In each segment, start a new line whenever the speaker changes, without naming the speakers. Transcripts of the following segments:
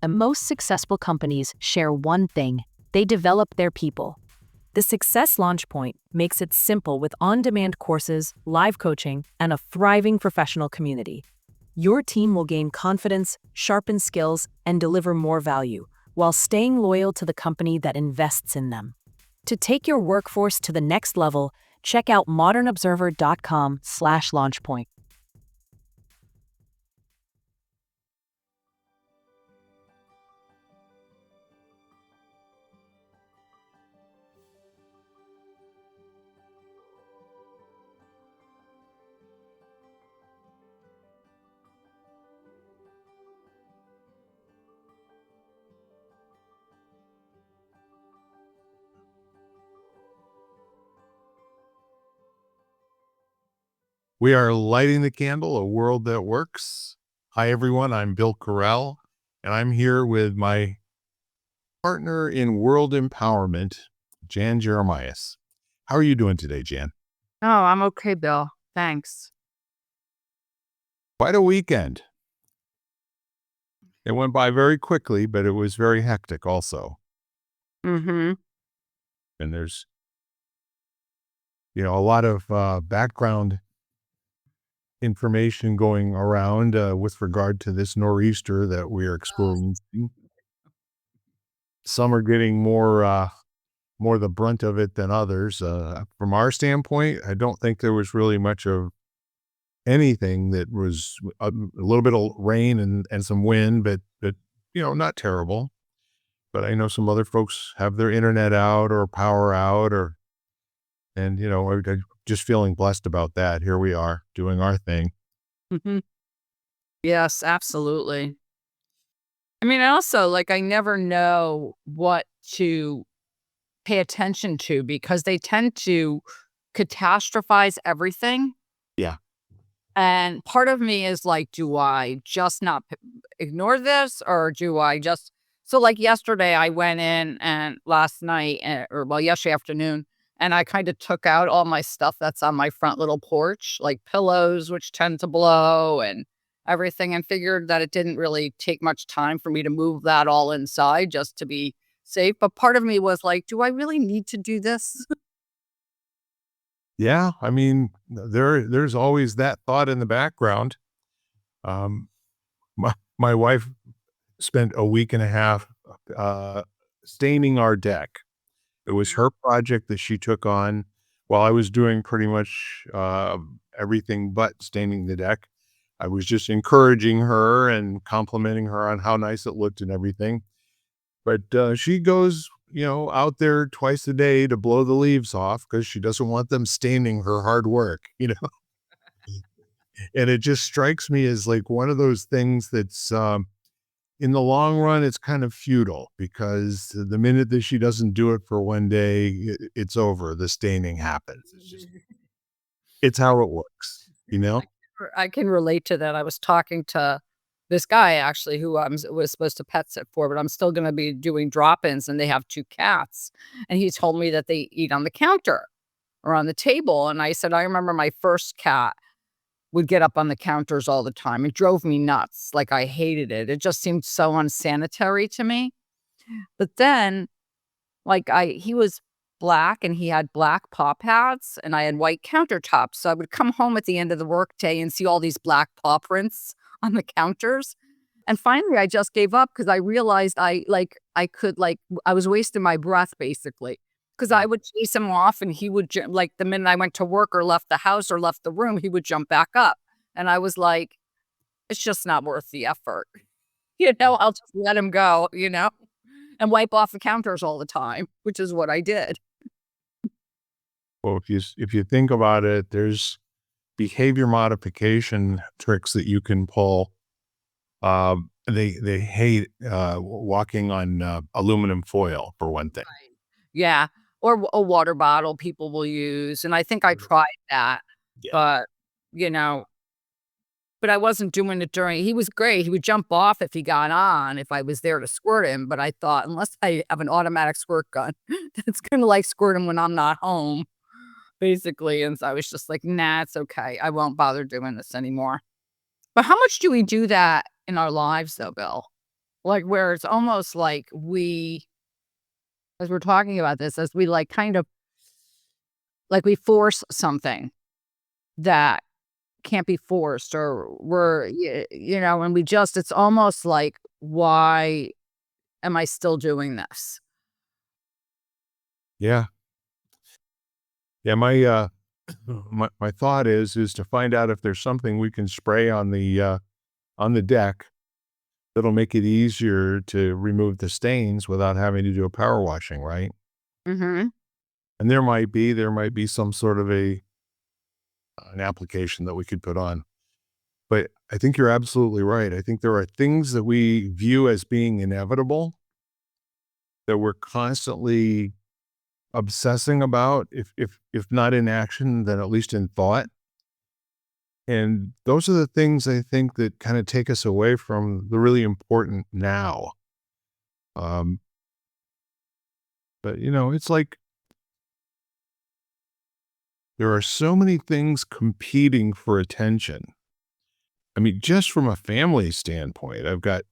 And most successful companies share one thing: they develop their people. The Success Launch Point makes it simple with on-demand courses, live coaching, and a thriving professional community. Your team will gain confidence, sharpen skills, and deliver more value, while staying loyal to the company that invests in them. To take your workforce to the next level, check out modernobserver.com/launchpoint.
We are lighting the candle, a world that works. Hi, everyone. I'm Bill Correll, and I'm here with my partner in world empowerment, Jan Jeremias. How are you doing today, Jan?
Oh, I'm okay, Bill. Thanks.
Quite a weekend. It went by very quickly, but it was very hectic also.
Mm-hmm.
And there's, a lot of background information going around with regard to this nor'easter that we are experiencing. Some are getting more the brunt of it than others. From our standpoint, I don't think there was really much of anything that was a little bit of rain and some wind, but not terrible. But I know some other folks have their internet out or power out, and I'm just feeling blessed about that. Here we are doing our thing.
Mm-hmm. Yes, absolutely. I mean, also, I never know what to pay attention to because they tend to catastrophize everything.
Yeah.
And part of me is like, do I just not ignore this, or do I just... So yesterday I went in, and last night, yesterday afternoon, and I kind of took out all my stuff that's on my front little porch, like pillows, which tend to blow, and everything, and figured that it didn't really take much time for me to move that all inside just to be safe. But part of me was like, do I really need to do this?
Yeah. I mean, there's always that thought in the background. Um, my wife spent a week and a half staining our deck. It was her project that she took on while I was doing pretty much everything but staining the deck. I was just encouraging her and complimenting her on how nice it looked and everything. But she goes, out there twice a day to blow the leaves off because she doesn't want them staining her hard work. And it just strikes me as like one of those things that's in the long run, it's kind of futile because the minute that she doesn't do it for one day, it's over. The staining happens. It's how it works.
I can relate to that. I was talking to this guy actually who I was supposed to pet sit for, but I'm still going to be doing drop-ins, and they have 2 cats. And he told me that they eat on the counter or on the table. And I said, I remember my first cat would get up on the counters all the time. It drove me nuts. I hated it. It just seemed so unsanitary to me. But then, he was black, and he had black paw pads, and I had white countertops. So I would come home at the end of the workday and see all these black paw prints on the counters. And finally I just gave up because I realized I was wasting my breath basically. Because I would chase him off, and he would the minute I went to work or left the house or left the room, he would jump back up. And I was like, it's just not worth the effort. I'll just let him go, and wipe off the counters all the time, which is what I did.
Well, if you think about it, there's behavior modification tricks that you can pull. They hate walking on aluminum foil for one thing.
Right. Yeah. Or a water bottle people will use. And I think I tried that,
Yeah.
but, you know, but I wasn't doing it during... He was great. He would jump off if he got on, if I was there to squirt him. But I thought, unless I have an automatic squirt gun, that's going to squirt him when I'm not home, basically. And so I was just like, nah, it's okay. I won't bother doing this anymore. But how much do we do that in our lives though, Bill? Like, where it's almost like as we're talking about this, as we like kind of like we force something that can't be forced, or and it's almost like, why am I still doing this?
Yeah. Yeah, my thought is to find out if there's something we can spray on the deck that'll make it easier to remove the stains without having to do a power washing, right?
Mhm.
And there might be some sort of an application that we could put on. But I think you're absolutely right. I think there are things that we view as being inevitable that we're constantly obsessing about, if not in action, then at least in thought. And those are the things I think that kind of take us away from the really important now. Um, but it's like there are so many things competing for attention. I mean, just from a family standpoint, I've got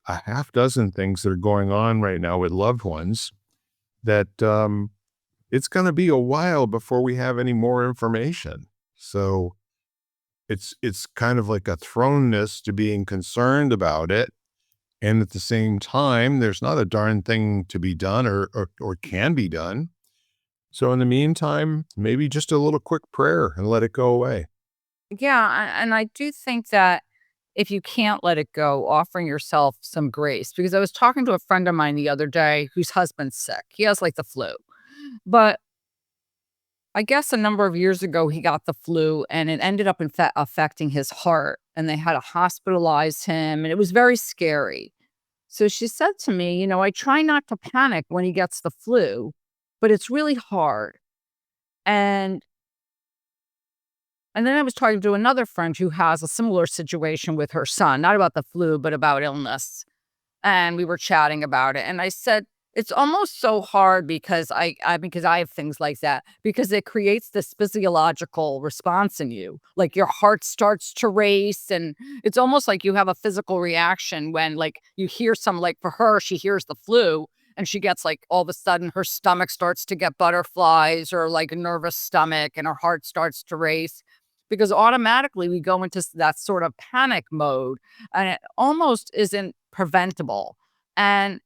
a half dozen things that are going on right now with loved ones that it's going to be a while before we have any more information. So it's kind of like a thrownness to being concerned about it. And at the same time, there's not a darn thing to be done or can be done. So in the meantime, maybe just a little quick prayer and let it go away.
Yeah, and I do think that if you can't let it go, offering yourself some grace, because I was talking to a friend of mine the other day whose husband's sick. He has like the flu. But I guess a number of years ago he got the flu and it ended up affecting his heart, and they had to hospitalize him, and it was very scary. So she said to me, I try not to panic when he gets the flu, but it's really hard. And And then I was talking to another friend who has a similar situation with her son, not about the flu, but about illness. And we were chatting about it. And I said, it's almost so hard because because I have things like that, because it creates this physiological response in you. Like your heart starts to race, and it's almost like you have a physical reaction when like you hear some, like for her, she hears the flu and she gets like all of a sudden her stomach starts to get butterflies, or like a nervous stomach, and her heart starts to race, because automatically we go into that sort of panic mode, and it almost isn't preventable. And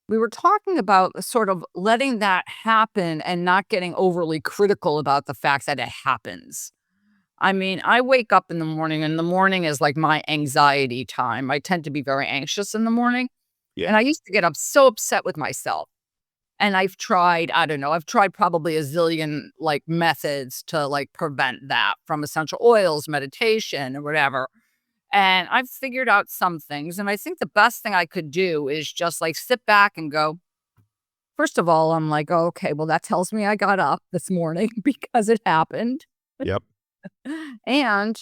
we were talking about sort of letting that happen and not getting overly critical about the fact that it happens. I mean, I wake up in the morning, and the morning is like my anxiety time. I tend to be very anxious in the morning.
Yeah.
And I used to get so upset with myself. And I've tried, I don't know, I've tried probably a zillion like methods to like prevent that, from essential oils, meditation, or whatever. And I've figured out some things. And I think the best thing I could do is just like sit back and go, first of all, I'm like, oh, okay, well, that tells me I got up this morning because it happened.
Yep.
And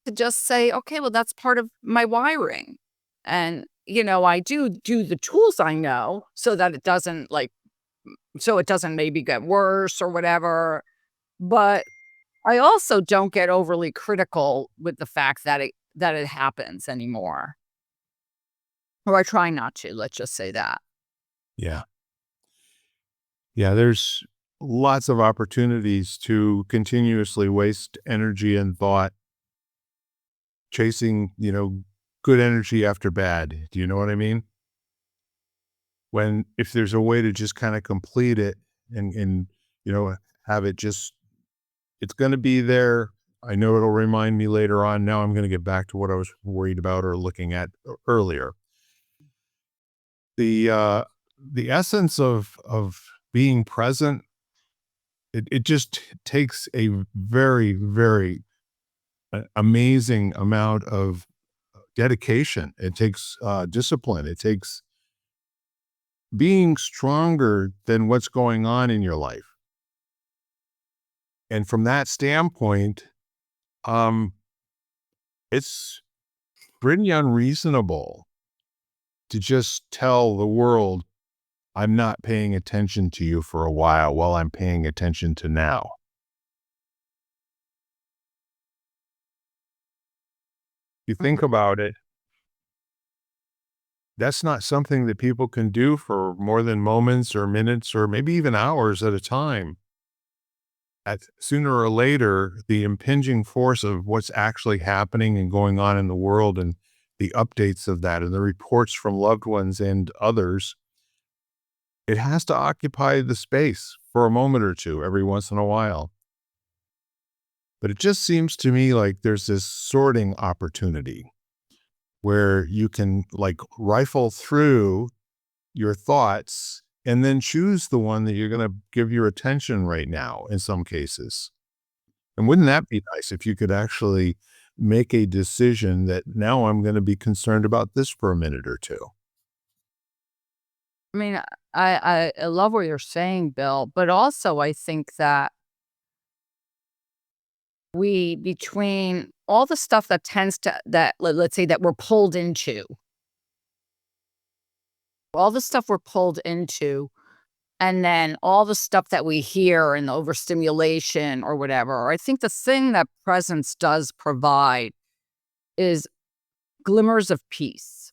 to just say, okay, well, that's part of my wiring. And, I do the tools I know so that it doesn't so it doesn't maybe get worse or whatever. But I also don't get overly critical with the fact that it happens anymore. Or I try not to, let's just say that.
Yeah. Yeah. There's lots of opportunities to continuously waste energy and thought chasing, good energy after bad. Do you know what I mean? When if there's a way to just kind of complete it and have it just it's going to be there. I know it'll remind me later on. Now I'm going to get back to what I was worried about or looking at earlier. The essence of being present, it just takes a very, very amazing amount of dedication. It takes discipline. It takes being stronger than what's going on in your life. And from that standpoint, um, it's pretty unreasonable to just tell the world, I'm not paying attention to you for a while I'm paying attention to now. If you think
Mhm.
about it, that's not something that people can do for more than moments or minutes or maybe even hours at a time. Sooner or later, the impinging force of what's actually happening and going on in the world and the updates of that and the reports from loved ones and others, it has to occupy the space for a moment or two every once in a while. But it just seems to me like there's this sorting opportunity where you can like rifle through your thoughts and then choose the one that you're going to give your attention right now in some cases. And wouldn't that be nice if you could actually make a decision that now I'm going to be concerned about this for a minute or two?
I mean, I love what you're saying, Bill, but also I think that between all the stuff that tends to, let's say that we're pulled into, all the stuff we're pulled into, and then all the stuff that we hear and the overstimulation or whatever, I think the thing that presence does provide is glimmers of peace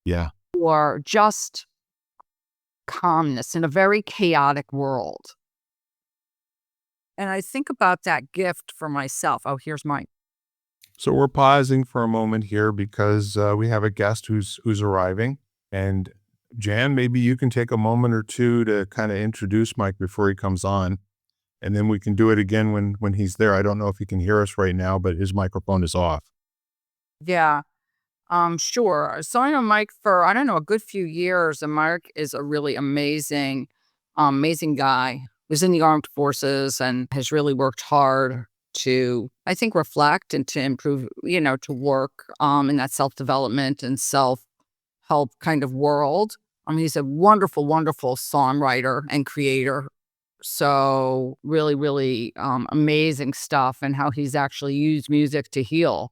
Yeah.
or just calmness in a very chaotic world. And I think about that gift for myself. Oh, here's mine.
So we're pausing for a moment here because we have a guest who's arriving. And Jan, maybe you can take a moment or two to kind of introduce Mike before he comes on. And then we can do it again when he's there. I don't know if he can hear us right now, but his microphone is off.
Yeah. Sure. So I know Mike for, I don't know, a good few years, and Mike is a really amazing, amazing guy. Was in the armed forces and has really worked hard to, I think, reflect and to improve, to work in that self-development and self-help kind of world. I mean, he's a wonderful, wonderful songwriter and creator. So really, really amazing stuff, and how he's actually used music to heal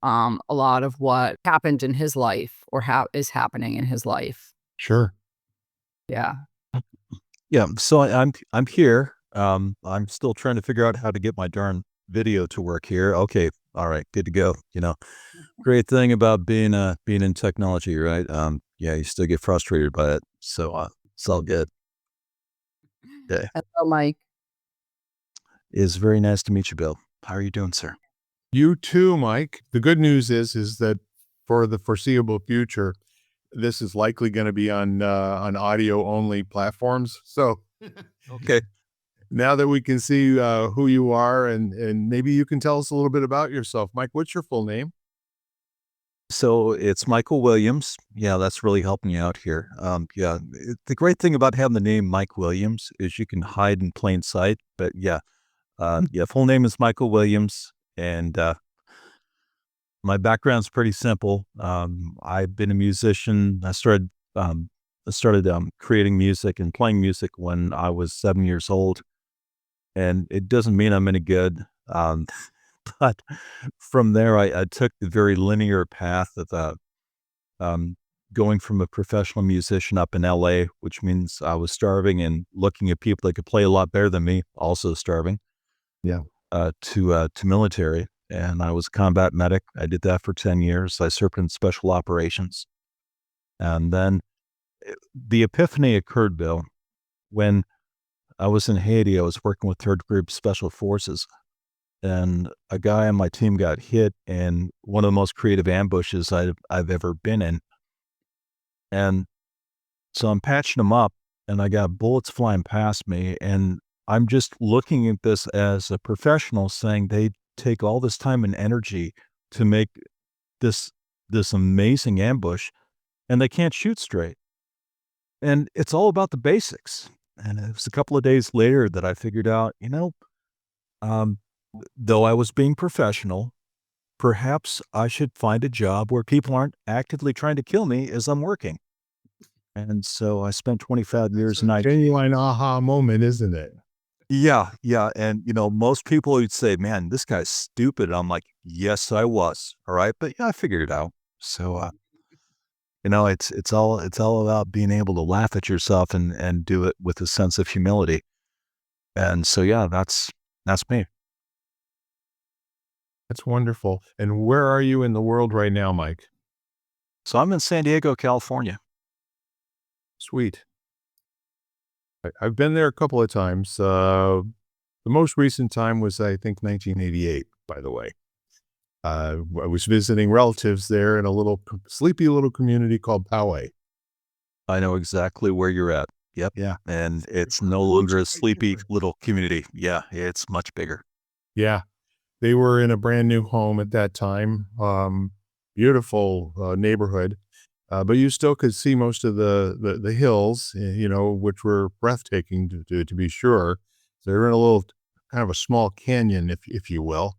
a lot of what happened in his life or is happening in his life.
Sure.
Yeah.
Yeah, so I'm here. I'm still trying to figure out how to get my darn video to work here. Okay, all right, good to go. Great thing about being in technology, right? Yeah, you still get frustrated by it, so it's all good. Okay,
Hello, Mike.
it's very nice to meet you, Bill. How are you doing, sir?
You too, Mike. The good news is that for the foreseeable future, this is likely going to be on audio only platforms. So
Okay.
now that we can see who you are and maybe you can tell us a little bit about yourself. Mike, what's your full name?
So it's Michael Williams. Yeah, that's really helping you out here. Yeah, the great thing about having the name Mike Williams is you can hide in plain sight. But yeah, yeah, full name is Michael Williams, and my background's pretty simple. I've been a musician. I started creating music and playing music when I was 7 years old, and it doesn't mean I'm any good. But from there, I took the very linear path of um, going from a professional musician up in LA, which means I was starving and looking at people that could play a lot better than me, also starving.
Yeah.
To military, and I was a combat medic. I did that for 10 years. I served in special operations. And then the epiphany occurred, Bill, when I was in Haiti. I was working with third group special forces, and a guy on my team got hit in one of the most creative ambushes I've ever been in. And so I'm patching him up, and I got bullets flying past me, and I'm just looking at this as a professional, saying they take all this time and energy to make this amazing ambush, and they can't shoot straight. And it's all about the basics. And it was a couple of days later that I figured out, um, though I was being professional, perhaps I should find a job where people aren't actively trying to kill me as I'm working. And so I spent 25 years in IT.
Genuine aha moment, isn't it?
Yeah, yeah, and, most people would say, "Man, this guy's stupid." I'm like, "Yes, I was." All right, but yeah, I figured it out. So, it's all about being able to laugh at yourself and do it with a sense of humility. And so, yeah, that's me.
That's wonderful. And where are you in the world right now, Mike?
So I'm in San Diego, California.
Sweet. I've been there a couple of times. The most recent time was, I think, 1988, by the way. I was visiting relatives there in a little sleepy little community called Poway.
I know exactly where you're at. Yep.
Yeah.
And it's no longer a sleepy little community. Yeah, it's much bigger.
Yeah. They were in a brand new home at that time. Beautiful neighborhood. But you still could see most of the hills, which were breathtaking to be sure. So they were in a little kind of a small canyon, if you will.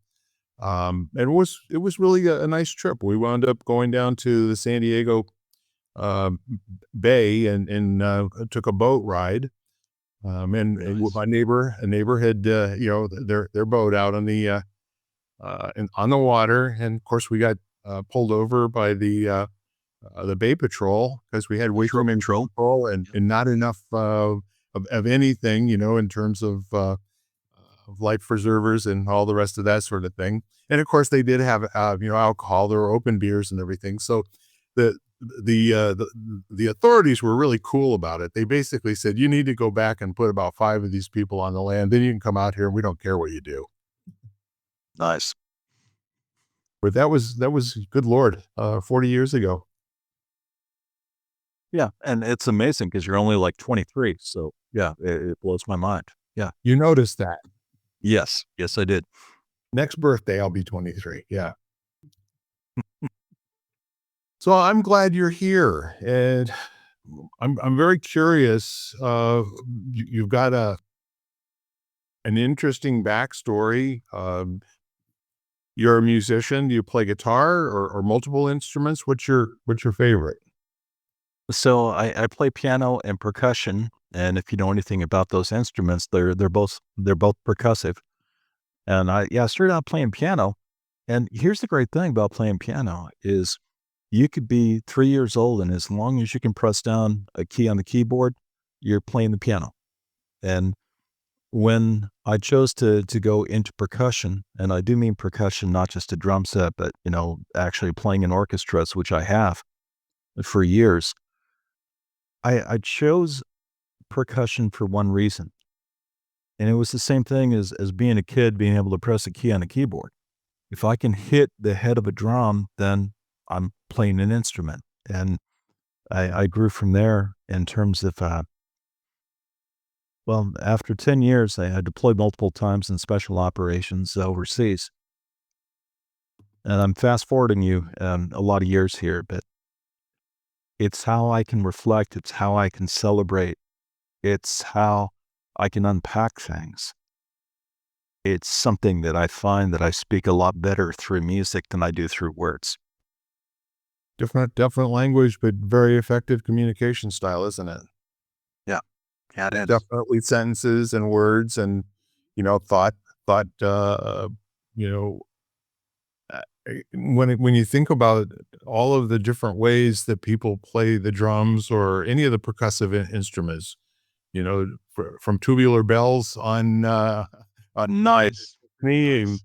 And it was really a nice trip. We wound up going down to the San Diego Bay and took a boat ride. And with
Nice.
a neighbor had their boat out on on the water, and of course we got pulled over by the Bay Patrol because we had way too many patrol and not enough of anything, in terms of life preservers and all the rest of that sort of thing. And of course, they did have alcohol. There were open beers and everything. So the the authorities were really cool about it. They basically said, you need to go back and put about 5 of these people on the land. Then you can come out here and we don't care what you do.
Nice.
But that was good Lord, 40 years ago.
Yeah. And it's amazing because you're only like 23. So yeah, it blows my mind. Yeah.
You noticed that.
Yes. Yes, I did.
Next birthday, I'll be 23. Yeah. So I'm glad you're here, and I'm very curious. You've got an interesting backstory. You're a musician. Do you play guitar or multiple instruments? What's your favorite?
So I play piano and percussion. And if you know anything about those instruments, they're both percussive. And I started out playing piano. And here's the great thing about playing piano is you could be 3 years old, and as long as you can press down a key on the keyboard, you're playing the piano. And when I chose to go into percussion, and I do mean percussion, not just a drum set, but actually playing in orchestras, which I have for years, I chose percussion for one reason. And it was the same thing as being a kid, being able to press a key on a keyboard. If I can hit the head of a drum, then I'm playing an instrument. And I grew from there in terms of, after 10 years, I deployed multiple times in special operations overseas. And I'm fast forwarding you a lot of years here, but it's how I can reflect. It's how I can celebrate. It's how I can unpack things. It's something that I find that I speak a lot better through music than I do through words.
Different language, but very effective communication style, isn't it?
Yeah. Yeah, it is.
Definitely sentences and words and, thought, you know, when you think about all of the different ways that people play the drums or any of the percussive instruments, from tubular bells on
Nice.
me,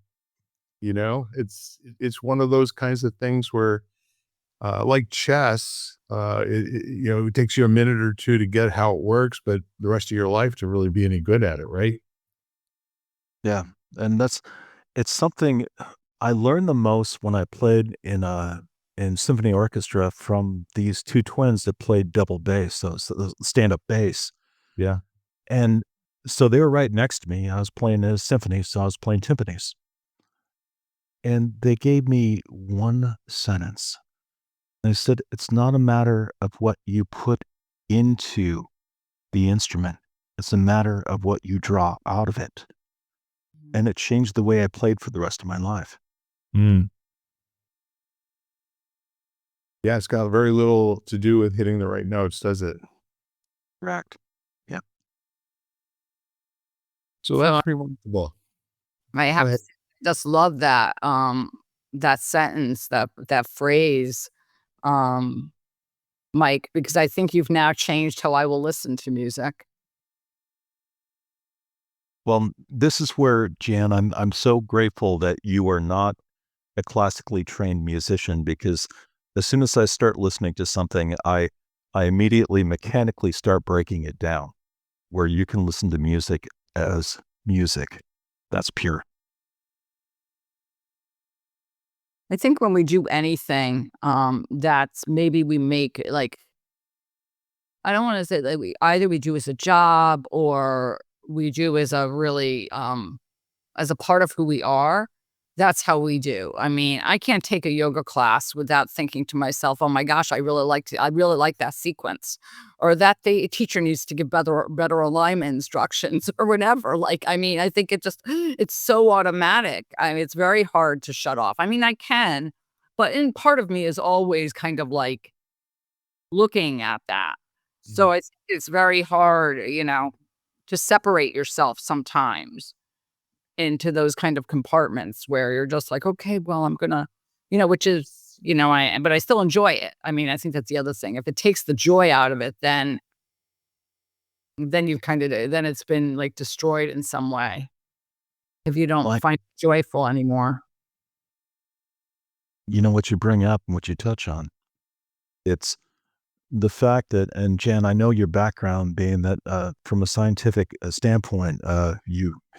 it's one of those kinds of things where, like chess, it takes you a minute or two to get how it works, but the rest of your life to really be any good at it, right?
Yeah. And it's something I learned the most when I played in symphony orchestra from these two twins that played double bass, so stand-up bass.
Yeah.
And so they were right next to me. I was playing a symphony, so I was playing timpanis. And they gave me one sentence. They said, it's not a matter of what you put into the instrument. It's a matter of what you draw out of it. And it changed the way I played for the rest of my life.
Mm. Yeah, it's got very little to do with hitting the right notes, does it?
Correct. Yeah.
So that's remarkable.
I have to just love that that sentence, that phrase, Mike, because I think you've now changed how I will listen to music.
Well, this is where, Jan, I'm so grateful that you are not a classically trained musician because As soon as I start listening to something, I immediately mechanically start breaking it down, where you can listen to music as music. That's pure.
I think when we do anything, that's maybe we make like, I don't want to say that we do as a job or we do as a really, as a part of who we are. That's how we do. I mean, I can't take a yoga class without thinking to myself, "Oh my gosh, I really like that sequence," or that the teacher needs to give better alignment instructions or whatever. Like, I mean, I think it's so automatic. I mean, it's very hard to shut off. I mean, I can, but in part of me is always kind of like looking at that. So it's very hard, to separate yourself sometimes into those kind of compartments where you're just like, "Okay, well, I'm gonna," which is, but I still enjoy it. I mean, I think that's the other thing. If it takes the joy out of it, then you've kind of then it's been, like, destroyed in some way if you don't
Like,
find it joyful anymore.
what you bring up and what you touch on, it's the fact that, and Jan, I know your background being that from a scientific standpoint,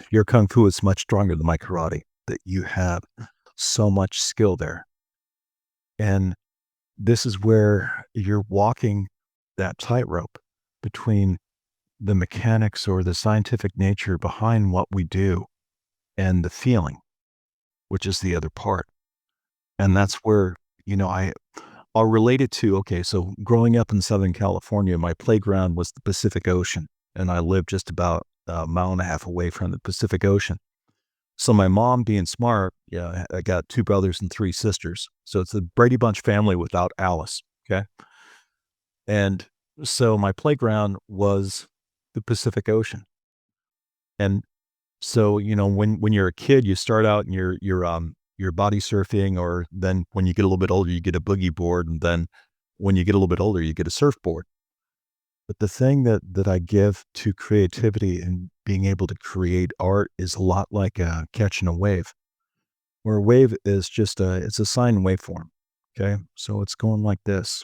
your kung fu is much stronger than my karate. That you have so much skill there, and this is where you're walking that tightrope between the mechanics or the scientific nature behind what we do and the feeling, which is the other part. And that's where, I'll relate it to, okay, so growing up in Southern California, my playground was the Pacific Ocean, and I lived just about a mile and a half away from the Pacific Ocean. So my mom being smart, yeah, I got 2 brothers and 3 sisters. So it's the Brady Bunch family without Alice, okay? And so my playground was the Pacific Ocean. And so, when you're a kid, you start out and you're body surfing, or then when you get a little bit older, you get a boogie board, and then when you get a little bit older, you get a surfboard. But the thing that I give to creativity and being able to create art is a lot like catching a wave, where a wave is just it's a sine waveform. Okay. So it's going like this.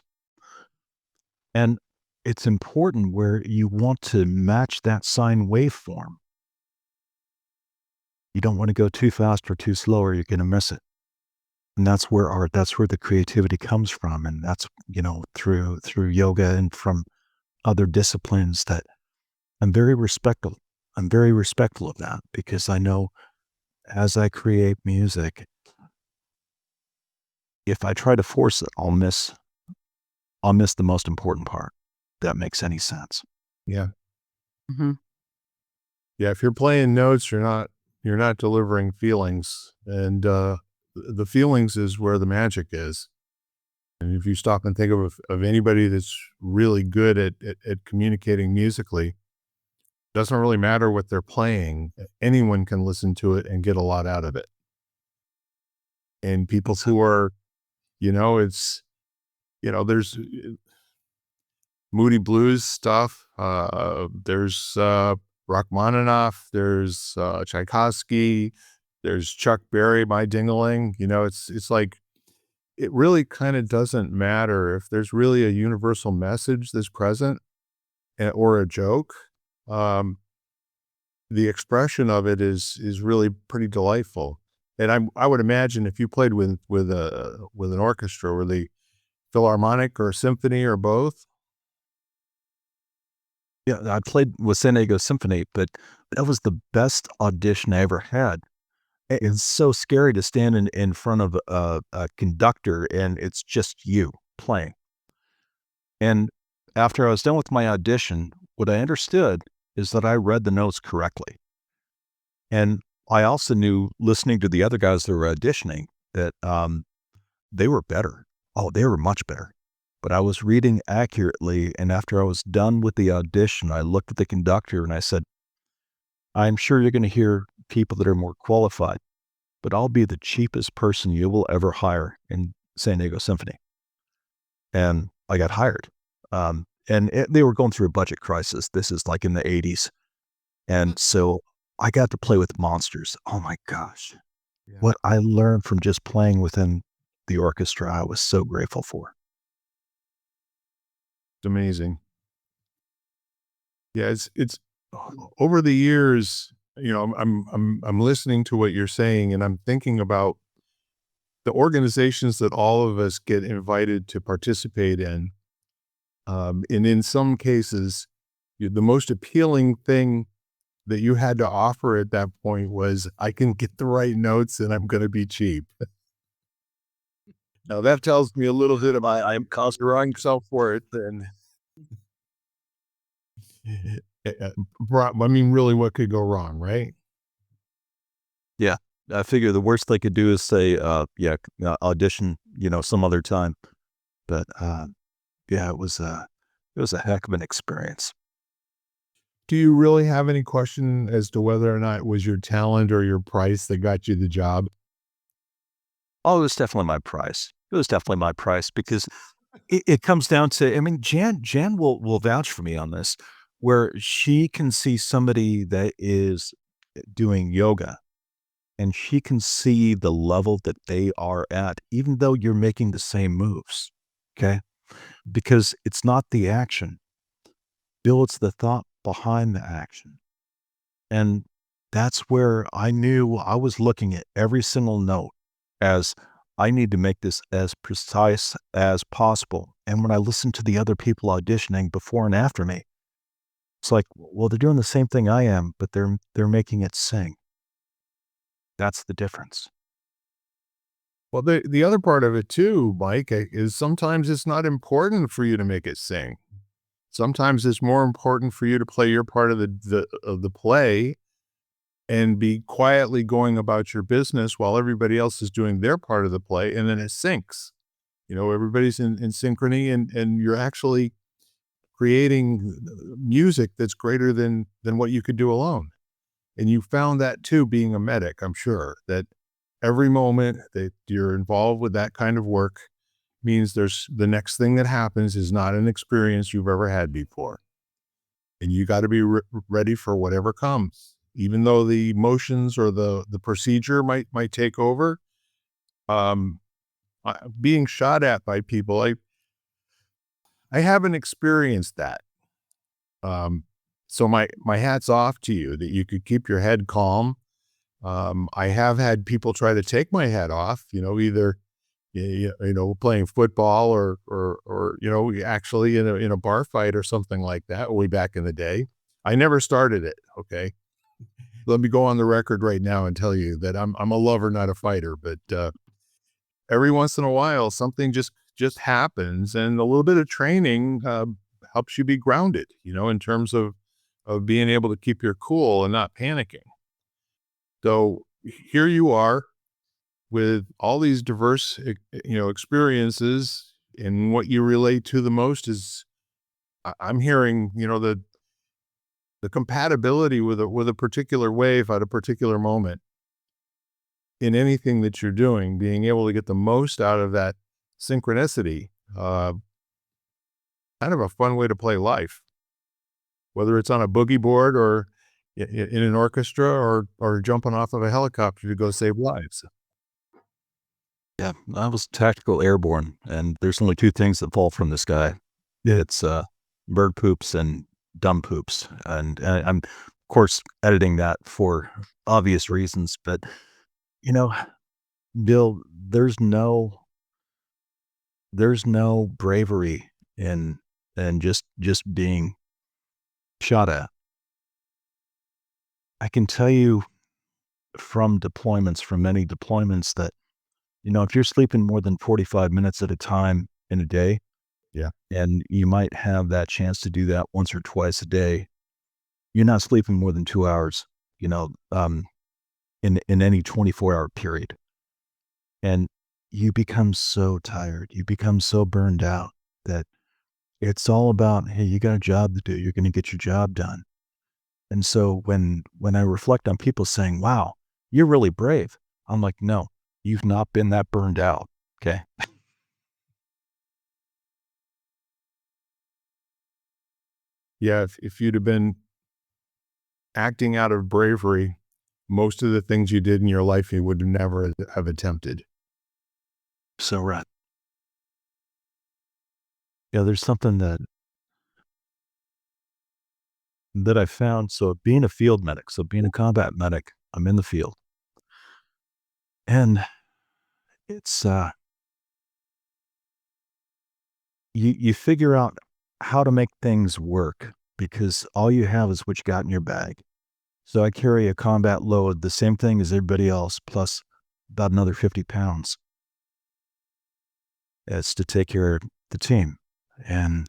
And it's important where you want to match that sine waveform. You don't want to go too fast or too slow or you're going to miss it. And that's where the creativity comes from. And that's, through yoga and from other disciplines that I'm very respectful. I'm very respectful of that because I know as I create music, if I try to force it, I'll miss the most important part. If that makes any sense.
Yeah.
Hmm.
Yeah. If you're playing notes, you're not delivering feelings. And the feelings is where the magic is. And if you stop and think of anybody that's really good at communicating musically, doesn't really matter what they're playing. Anyone can listen to it and get a lot out of it. And people who are, it's, there's Moody Blues stuff. There's Rachmaninoff. There's Tchaikovsky. There's Chuck Berry, My Ding-a-ling. It's like, it really kind of doesn't matter if there's really a universal message that's present or a joke. The expression of it is really pretty delightful. And I would imagine if you played with an orchestra, were they philharmonic or symphony or both?
Yeah, I played with San Diego Symphony, but that was the best audition I ever had. It's so scary to stand in front of a conductor and it's just you playing. And after I was done with my audition, what I understood is that I read the notes correctly. And I also knew, listening to the other guys that were auditioning, that they were better. Oh, they were much better. But I was reading accurately. And after I was done with the audition, I looked at the conductor and I said, I'm sure you're going to hear people that are more qualified, but I'll be the cheapest person you will ever hire in San Diego Symphony. And I got hired. They were going through a budget crisis. This is like in the 80s. And so I got to play with monsters. Oh my gosh.
Yeah.
What I learned from just playing with them the orchestra, I was so grateful for.
It's amazing. Yeah, it's over the years, I'm listening to what you're saying, and I'm thinking about the organizations that all of us get invited to participate in. And in some cases, the most appealing thing that you had to offer at that point was, I can get the right notes and I'm going to be cheap. Now that tells me a little bit about I'm cost wrong self worth, and I mean, really, what could go wrong, right?
Yeah. I figure the worst they could do is say, audition, some other time. But, yeah, it was a heck of an experience.
Do you really have any question as to whether or not it was your talent or your price that got you the job?
Oh, it was definitely my price. It was definitely my price because it comes down to, I mean, Jan will vouch for me on this, where she can see somebody that is doing yoga and she can see the level that they are at, even though you're making the same moves. Okay. Because it's not the action, Bill, it's the thought behind the action. And that's where I knew I was looking at every single note as I need to make this as precise as possible. And when I listened to the other people auditioning before and after me, it's like, well, they're doing the same thing I am, but they're making it sing. That's the difference.
Well, the other part of it too, Mike, is sometimes it's not important for you to make it sing. Sometimes it's more important for you to play your part of the play and be quietly going about your business while everybody else is doing their part of the play, and then it syncs. Everybody's in synchrony, and you're actually creating music that's greater than what you could do alone. And you found that too, being a medic, I'm sure, that every moment that you're involved with that kind of work means there's the next thing that happens is not an experience you've ever had before. And you got to be ready for whatever comes, even though the emotions or the procedure might take over. Um, Being shot at by people, I haven't experienced that. Um, so my hat's off to you that you could keep your head calm. I have had people try to take my head off, either playing football or actually in a bar fight or something like that way back in the day. I never started it. Okay. Let me go on the record right now and tell you that I'm a lover, not a fighter, but every once in a while something just happens, and a little bit of training helps you be grounded, in terms of being able to keep your cool and not panicking. So here you are with all these diverse, experiences, and what you relate to the most is I'm hearing, the compatibility with a particular wave at a particular moment in anything that you're doing, being able to get the most out of that synchronicity. Kind of a fun way to play life, whether it's on a boogie board or in an orchestra or jumping off of a helicopter to go save lives.
Yeah, I was tactical airborne, and there's only two things that fall from the sky. It's bird poops and dumb poops, and I'm of course editing that for obvious reasons. But you know, Bill, there's no bravery in just being shot at. I can tell you from many deployments that if you're sleeping more than 45 minutes at a time in a day,
Yeah.
and you might have that chance to do that once or twice a day, you're not sleeping more than 2 hours, you know, um, in any 24-hour period. And you become so tired, you become so burned out that it's all about, hey, you got a job to do. You're going to get your job done. And so when I reflect on people saying, "Wow, you're really brave," I'm like, "No, you've not been that burned out." Okay.
Yeah. If you'd have been acting out of bravery, most of the things you did in your life, you would never have attempted.
So right. Yeah, there's something that I found. So being a field medic, so being a combat medic, I'm in the field. And it's you figure out how to make things work because all you have is what you got in your bag. So I carry a combat load, the same thing as everybody else, plus about another 50 pounds. It's to take care of the team. And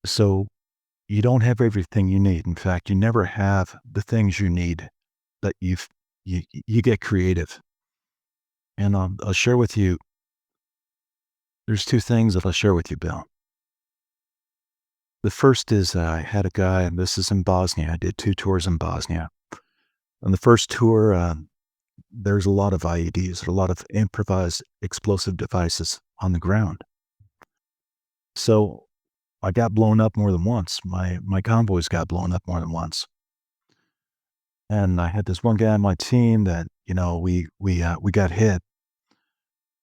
so you don't have everything you need. In fact, you never have the things you need that you get creative. And I'll share with you, there's two things that I'll share with you, Bill. The first is I had a guy, and this is in Bosnia. I did 2 tours in Bosnia. On the first tour, there's a lot of IEDs, a lot of improvised explosive devices on the ground. So I got blown up more than once. My convoys got blown up more than once. And I had this one guy on my team that, we got hit,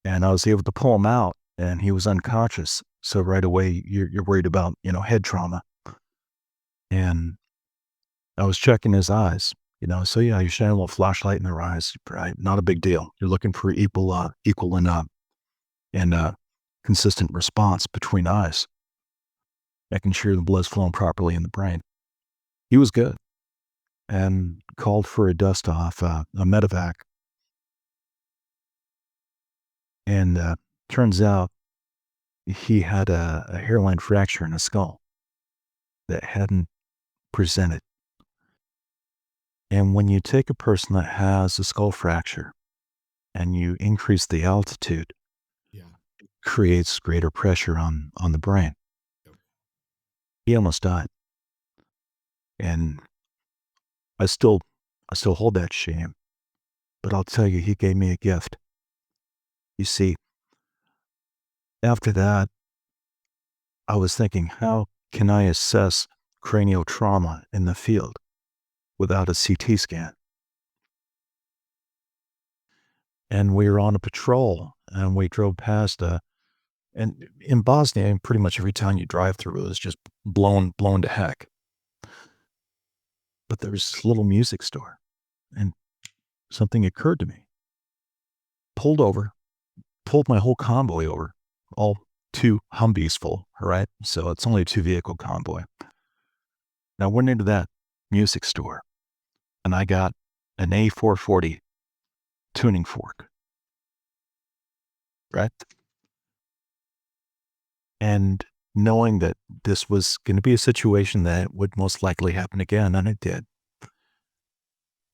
and I was able to pull him out, and he was unconscious. So right away, you're worried about, head trauma. And I was checking his eyes, so yeah, you shine a little flashlight in their eyes, right? Not a big deal. You're looking for equal and consistent response between eyes, making sure the blood's flowing properly in the brain. He was good and called for a dust off, a medevac. And turns out he had a hairline fracture in his skull that hadn't presented. And when you take a person that has a skull fracture and you increase the altitude,
Yeah.
it creates greater pressure on the brain.
Yep.
He almost died. And I still hold that shame, but I'll tell you, he gave me a gift. You see, after that, I was thinking, how can I assess cranial trauma in the field without a CT scan? And we were on a patrol, and we drove past and in Bosnia, pretty much every town you drive through is just blown to heck. But there was this little music store, and something occurred to me. Pulled my whole convoy over, all 2 Humvees full, all right? So it's only a 2-vehicle convoy. And I went into that music store, and I got an A440 tuning fork, right? And knowing that this was going to be a situation that would most likely happen again, and it did.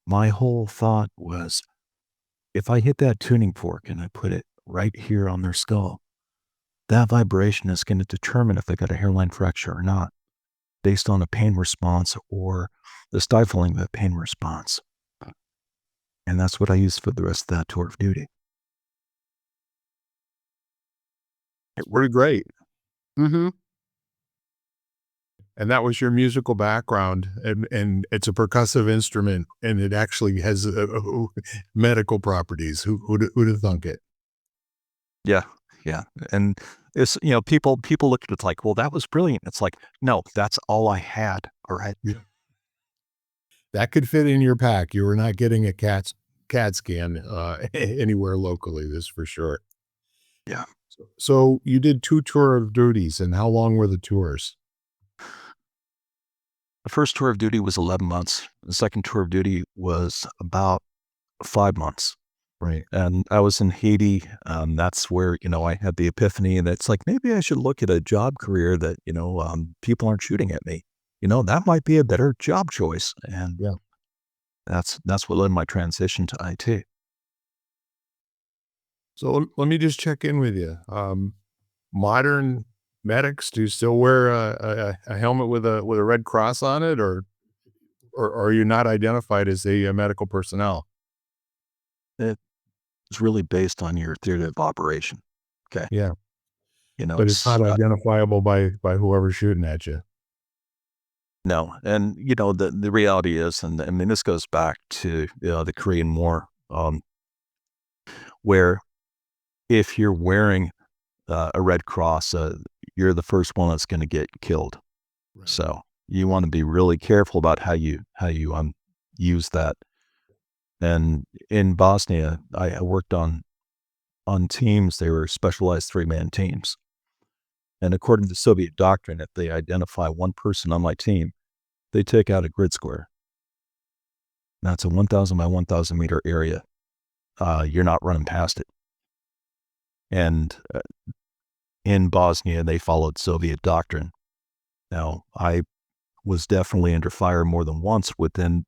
My whole thought was, if I hit that tuning fork and I put it right here on their skull, that vibration is going to determine if they got a hairline fracture or not, based on a pain response or the stifling of the pain response. And that's what I used for the rest of that tour of duty.
It worked great.
Mm-hmm.
And that was your musical background, and it's a percussive instrument, and it actually has medical properties. Who'd have thunk it?
Yeah. Yeah. And it's, people look at it like, well, that was brilliant. It's like, no, that's all I had. All right.
Yeah. That could fit in your pack. You were not getting a CAT scan anywhere locally, this for sure.
Yeah.
So you did 2 tour of duties, and how long were the tours?
The first tour of duty was 11 months. The second tour of duty was about 5 months.
Right.
And I was in Haiti. That's where, I had the epiphany that it's like, maybe I should look at a job career that, people aren't shooting at me. That might be a better job choice. And
Yeah.
that's what led my transition to IT.
So let me just check in with you. Modern medics, do you still wear a helmet with a red cross on it, or are you not identified as a medical personnel?
It's really based on your theater of operation. Okay.
Yeah, but it's not identifiable by whoever's shooting at you.
No. And, the reality is, and I mean, this goes back to, the Korean War, where if you're wearing a red cross, you're the first one that's going to get killed.
Right.
So you want to be really careful about how you use that. And in Bosnia, I worked on teams. They were specialized 3-man teams. And according to Soviet doctrine, if they identify one person on my team, they take out a grid square. Now it's a 1,000 by 1,000 meter area. You're not running past it. And in Bosnia, they followed Soviet doctrine. Now, I was definitely under fire more than once within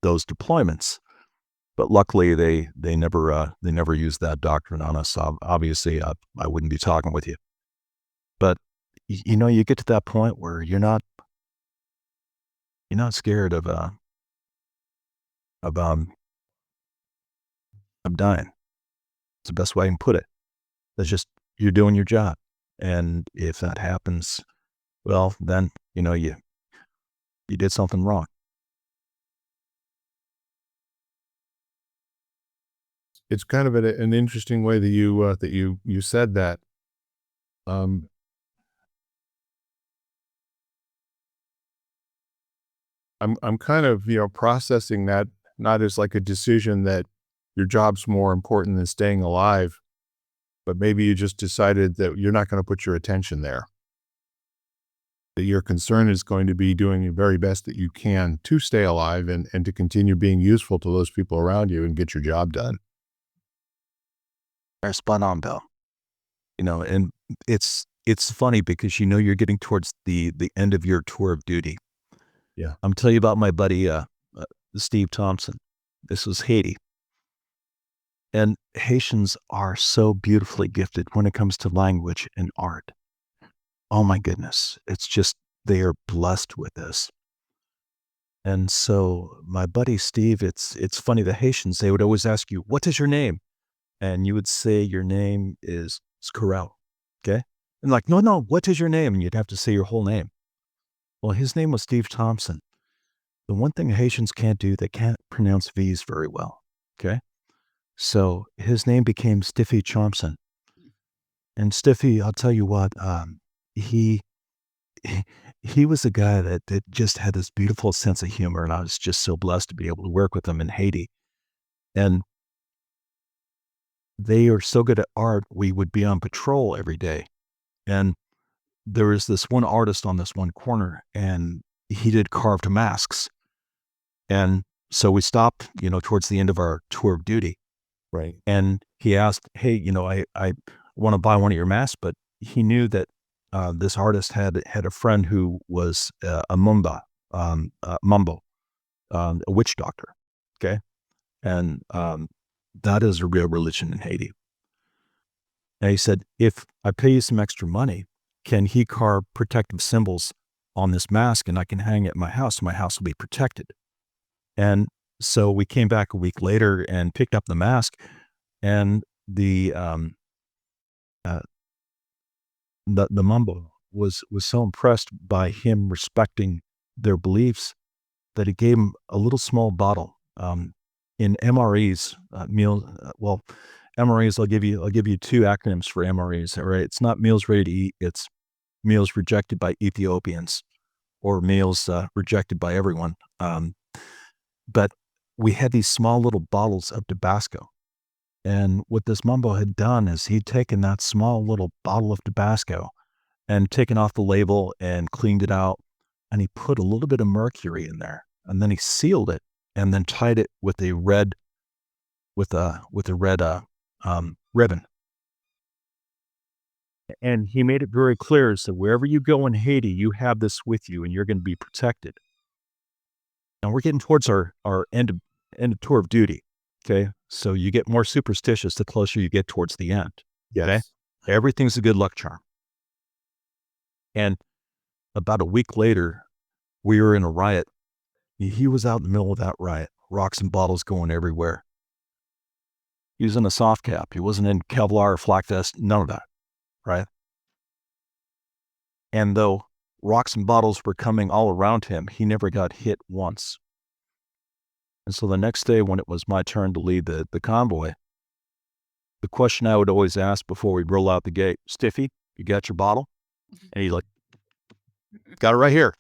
those deployments, but luckily they never used that doctrine on us. Obviously, I wouldn't be talking with you. But you get to that point where you're not scared of dying. It's the best way I can put it. That's just, you're doing your job, and if that happens, well, then you did something wrong.
It's kind of an interesting way that you said that. Um, I'm kind of processing that not as like a decision that your job's more important than staying alive, but maybe you just decided that you're not going to put your attention there. That your concern is going to be doing the very best that you can to stay alive and to continue being useful to those people around you and get your job done.
Or spot on, Bill. And it's funny because you're getting towards the end of your tour of duty.
Yeah.
I'm telling you about my buddy Steve Thompson. This was Haiti. And Haitians are so beautifully gifted when it comes to language and art. Oh my goodness. It's just, they are blessed with this. And so my buddy Steve, it's funny, the Haitians, they would always ask you, what is your name? And you would say your name is Correll. Okay? And like, no, what is your name? And you'd have to say your whole name. Well, his name was Steve Thompson. The one thing Haitians can't do, they can't pronounce V's very well. Okay? So his name became Stiffy Chompson. And Stiffy, I'll tell you what, he was a guy that just had this beautiful sense of humor, and I was just so blessed to be able to work with him in Haiti. And they are so good at art, we would be on patrol every day. And there was this one artist on this one corner, and he did carved masks. And so we stopped, towards the end of our tour of duty.
Right.
And he asked, hey, I want to buy one of your masks, but he knew that this artist had a friend who was a mumbo, a witch doctor. Okay. And that is a real religion in Haiti. And he said, if I pay you some extra money, can he carve protective symbols on this mask and I can hang it in my house? My house will be protected. And so we came back a week later and picked up the mask, and the mumbo was so impressed by him respecting their beliefs that he gave him a little small bottle. In MREs, MREs, I'll give you two acronyms for MREs. All right, it's not meals ready to eat; it's meals rejected by Ethiopians, or meals rejected by everyone. But we had these small little bottles of Tabasco. And what this mumbo had done is he'd taken that small little bottle of Tabasco and taken off the label and cleaned it out. And he put a little bit of mercury in there. And then he sealed it and then tied it with a red ribbon. And he made it very clear, so wherever you go in Haiti, you have this with you and you're going to be protected. Now we're getting towards our end of tour of duty. Okay. So you get more superstitious the closer you get towards the end.
Yes.
Okay? Everything's a good luck charm. And about a week later, we were in a riot. He was out in the middle of that riot, rocks and bottles going everywhere. He was in a soft cap. He wasn't in Kevlar or flak vest, none of that, right? And though rocks and bottles were coming all around him, he never got hit once. And so the next day when it was my turn to lead the convoy, the question I would always ask before we roll out the gate, Stiffy, you got your bottle? And he's like, got it right here.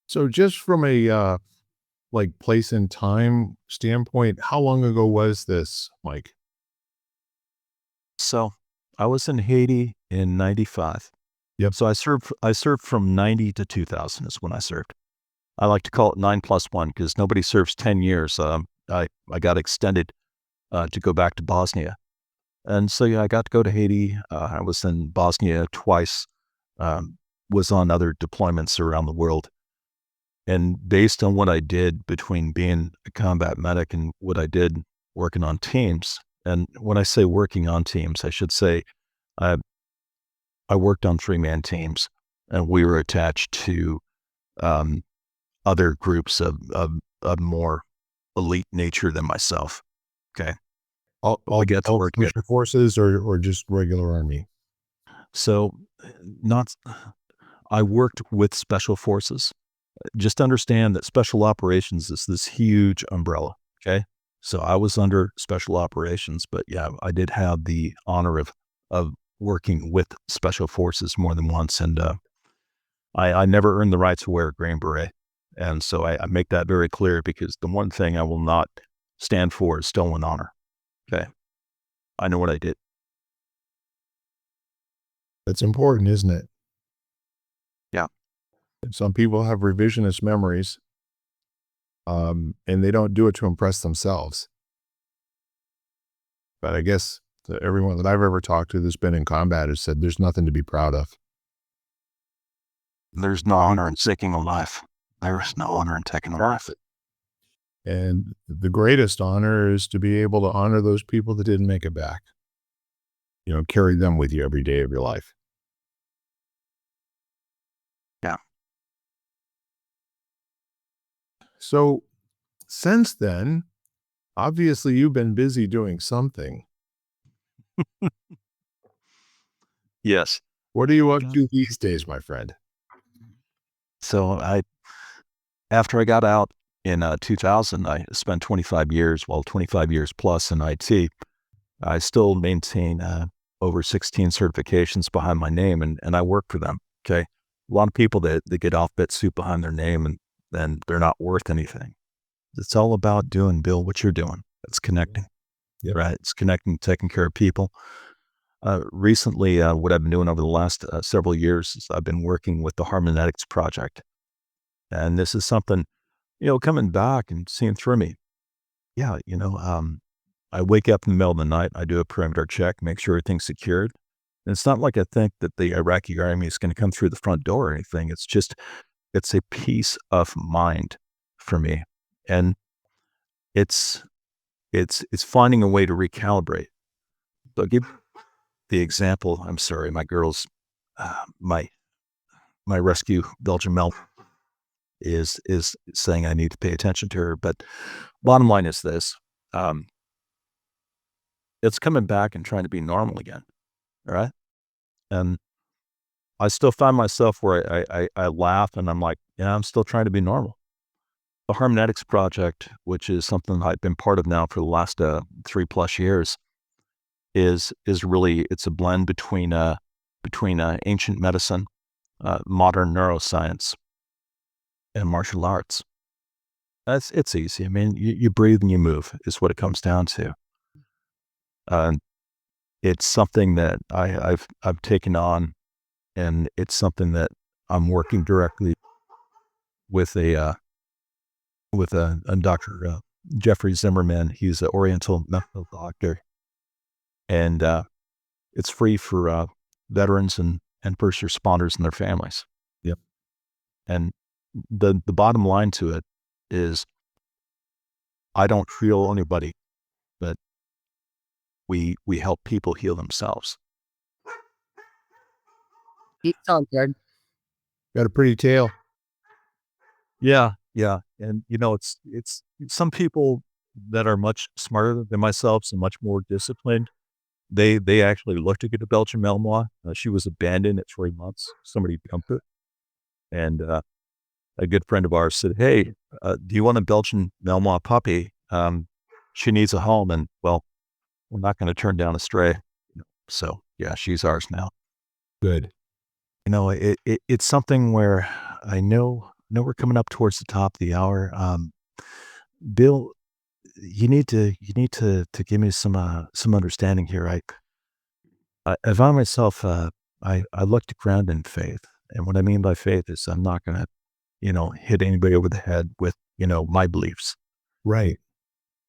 So just from a like place and time standpoint, how long ago was this, Mike?
So I was in Haiti in 95.
Yep.
So I served from 90 to 2000 is when I served. I like to call it 9+1 because nobody serves 10 years. I got extended to go back to Bosnia. And so, yeah, I got to go to Haiti. I was in Bosnia twice, was on other deployments around the world. And based on what I did between being a combat medic and what I did working on teams, and when I say working on teams, I should say I worked on 3-man teams, and we were attached to other groups of more elite nature than myself. Okay.
All
get to work
special forces or just regular army?
So I worked with special forces. Just understand that special operations is this huge umbrella. Okay. So I was under special operations, but yeah, I did have the honor of working with special forces more than once. And I never earned the right to wear a Green Beret. And so I make that very clear because the one thing I will not stand for is stolen honor. Okay. I know what I did.
That's important, isn't it?
Yeah.
Some people have revisionist memories, and they don't do it to impress themselves. But I guess everyone that I've ever talked to that's been in combat has said there's nothing to be proud of.
There's no honor in taking a life. There is no honor in taking a life.
And the greatest honor is to be able to honor those people that didn't make it back. You know, carry them with you every day of your life.
Yeah.
So since then, obviously you've been busy doing something.
Yes.
What are you up to these days, my friend?
So after I got out in 2000, I spent 25 years, 25 years plus in IT. I still maintain over 16 certifications behind my name, and I work for them. Okay. A lot of people that get alphabet soup behind their name and then they're not worth anything. It's all about doing, Bill, what you're doing. It's connecting,
Yep.
right? It's connecting, taking care of people. Recently, what I've been doing over the last several years is I've been working with the Harmonetics Project. And this is something, coming back and seeing through me. Yeah, I wake up in the middle of the night, I do a perimeter check, make sure everything's secured. And it's not like I think that the Iraqi army is going to come through the front door or anything. It's a peace of mind for me. And it's finding a way to recalibrate. So I'll give the example. I'm sorry, my girls, my rescue Belgian Mel is saying I need to pay attention to her. But bottom line is this, it's coming back and trying to be normal again. All right. And I still find myself where I laugh and I'm like, yeah, I'm still trying to be normal. The Harmonetics Project, which is something I've been part of now for the last 3+ years, is really, it's a blend between ancient medicine, modern neuroscience, and martial arts. It's easy. I mean, you breathe and you move is what it comes down to. It's something that I've taken on, and it's something that I'm working directly with a Dr. Jeffrey Zimmerman. He's an Oriental medical doctor, and it's free for veterans and first responders and their families.
Yep.
And the bottom line to it is, I don't heal anybody, but we help people heal themselves.
It's all good.
Got a pretty tail.
Yeah, yeah. And it's some people that are much smarter than myself and much more disciplined. They actually looked to get a Belgian Malinois. She was abandoned at 3 months. Somebody dumped it. And a good friend of ours said, hey, do you want a Belgian Malinois puppy? She needs a home, and well, we're not going to turn down a stray. So yeah, she's ours now.
Good.
It's something where I know we're coming up towards the top of the hour. Bill, you need to give me some understanding here. I found myself, I look to ground in faith. And what I mean by faith is I'm not going to, hit anybody over the head with, my beliefs.
Right.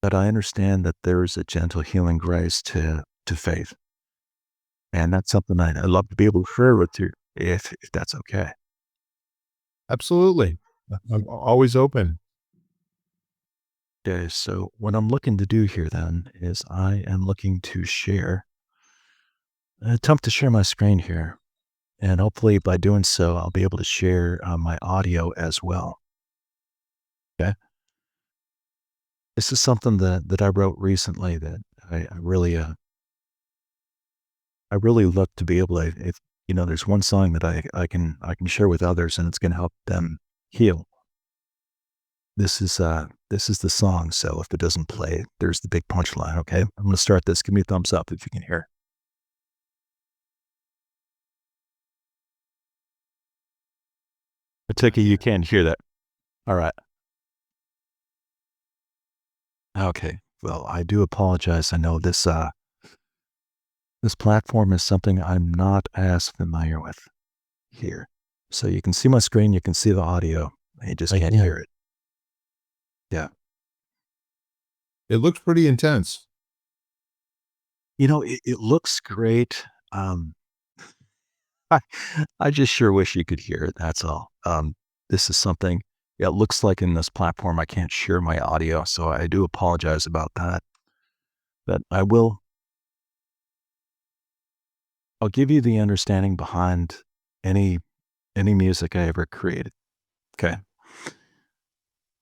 But I understand that there is a gentle healing grace to faith. And that's something I'd love to be able to share with you if that's okay.
Absolutely. I'm always open.
Okay, so what I'm looking to do here then is I am looking to attempt to share my screen here. And hopefully by doing so, I'll be able to share my audio as well. Okay. This is something that I wrote recently that I really look to be able to, if, there's one song that I can share with others and it's going to help them heal. This is the song. So if it doesn't play, there's the big punchline. Okay. I'm going to start this. Give me a thumbs up if you can hear. I take it you can't hear that. All right. Okay. Well, I do apologize. I know this platform is something I'm not as familiar with here. So you can see my screen, you can see the audio. You just can't hear it. Yeah.
It looks pretty intense.
It looks great. I, I just sure wish you could hear it. That's all. This is something, it looks like in this platform, I can't share my audio. So I do apologize about that. But I'll give you the understanding behind any music I ever created. Okay.